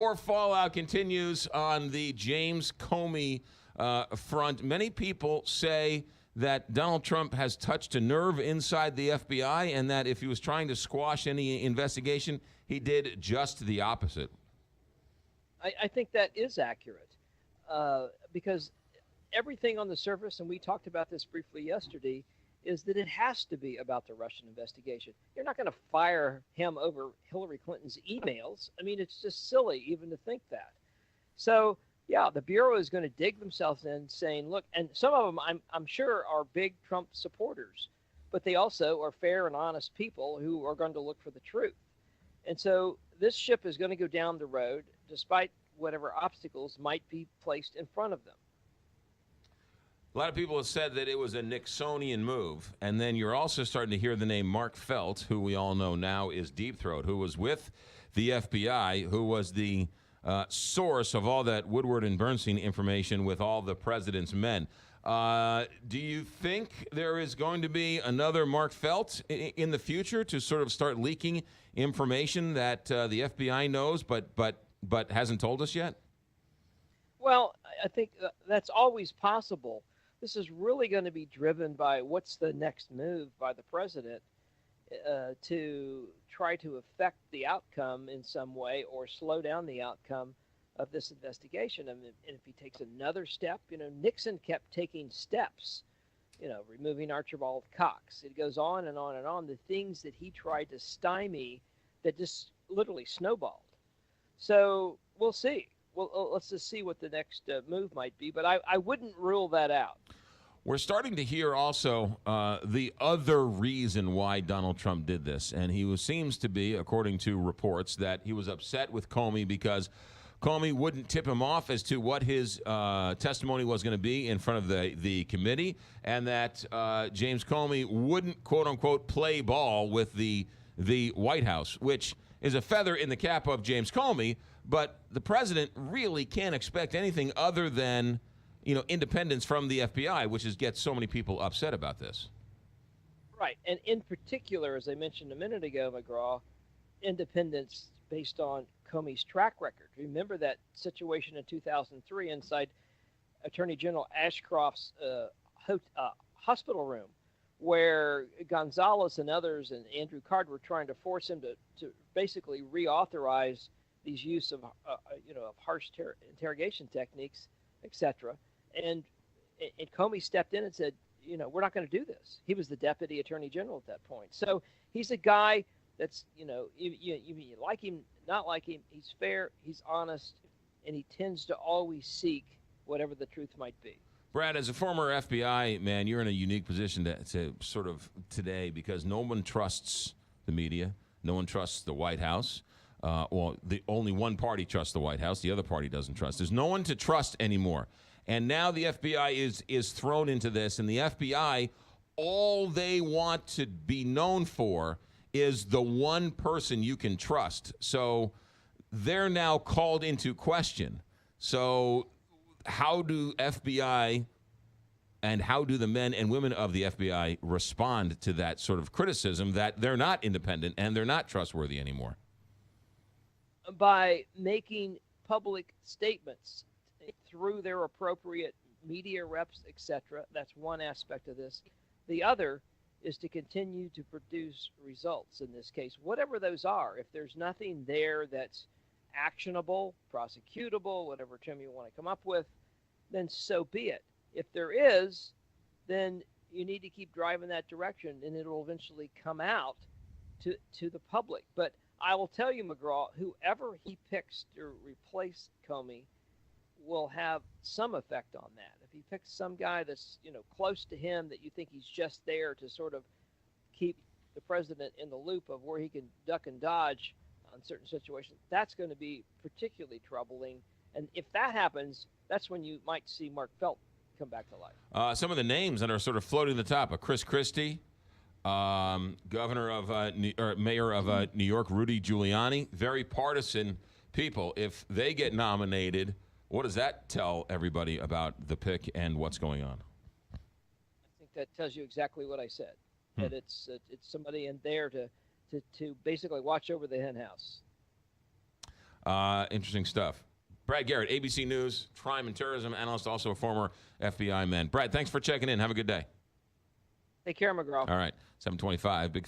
More fallout continues on the James Comey front. Many people say that Donald Trump has touched a nerve inside the FBI and that if he was trying to squash any investigation, he did just the opposite. I think that is accurate because everything on the surface, and we talked about this briefly yesterday, is that it has to be about the Russian investigation. You're not going to fire him over Hillary Clinton's emails. I mean, it's just silly even to think that. So, yeah, the Bureau is going to dig themselves in saying, look, and some of them I'm sure are big Trump supporters, but they also are fair and honest people who are going to look for the truth. And so this ship is going to go down the road despite whatever obstacles might be placed in front of them. A lot of people have said that it was a Nixonian move, and then you're also starting to hear the name Mark Felt, who we all know now is Deep Throat, who was with the FBI, who was the source of all that Woodward and Bernstein information with all the president's men. Do you think there is going to be another Mark Felt in the future to sort of start leaking information that the FBI knows but hasn't told us yet? Well, I think that's always possible. This is really going to be driven by what's the next move by the president to try to affect the outcome in some way or slow down the outcome of this investigation. And if he takes another step, Nixon kept taking steps, removing Archibald Cox. It goes on and on and on. The things that he tried to stymie that just literally snowballed. So we'll see. Well, let's just see what the next move might be. But I wouldn't rule that out. We're starting to hear also the other reason why Donald Trump did this. And seems to be, according to reports, that he was upset with Comey because Comey wouldn't tip him off as to what his testimony was going to be in front of the committee, and that James Comey wouldn't, quote-unquote, play ball with the White House, which is a feather in the cap of James Comey. But the president really can't expect anything other than, independence from the FBI, which gets so many people upset about this. Right. And in particular, as I mentioned a minute ago, McGraw, independence based on Comey's track record. Remember that situation in 2003 inside Attorney General Ashcroft's hospital room where Gonzalez and others and Andrew Card were trying to force him to basically reauthorize these use of harsh interrogation techniques, etc. And Comey stepped in and said, we're not going to do this. He was the deputy attorney general at that point. So he's a guy that's, you like him, not like him. He's fair, he's honest, and he tends to always seek whatever the truth might be. Brad, as a former FBI man, you're in a unique position to sort of today because no one trusts the media. No one trusts the White House. The only one party trusts the White House. The other party doesn't trust. There's no one to trust anymore. And now the FBI is thrown into this, and the FBI, all they want to be known for is the one person you can trust. So they're now called into question. So how do FBI and how do the men and women of the FBI respond to that sort of criticism that they're not independent and they're not trustworthy anymore? By making public statements through their appropriate media reps, etc. That's one aspect of this. The other is to continue to produce results in this case, whatever those are. If there's nothing there that's actionable, prosecutable, whatever term you want to come up with, then so be it. If there is, then you need to keep driving that direction, and it'll eventually come out to the public. But I will tell you, McGraw, whoever he picks to replace Comey will have some effect on that. If he picks some guy that's close to him that you think he's just there to sort of keep the president in the loop of where he can duck and dodge on certain situations, that's going to be particularly troubling. And if that happens, that's when you might see Mark Felt come back to life. Some of the names that are sort of floating to the top: Chris Christie, Mayor of New York, Rudy Giuliani. Very partisan people. If they get nominated, what does that tell everybody about the pick and what's going on? I think that tells you exactly what I said. That it's somebody in there to basically watch over the hen house. Interesting stuff. Brad Garrett, ABC News, crime and terrorism analyst, also a former FBI man. Brad, thanks for checking in. Have a good day. Take care, McGraw. All right, 725, Big 5.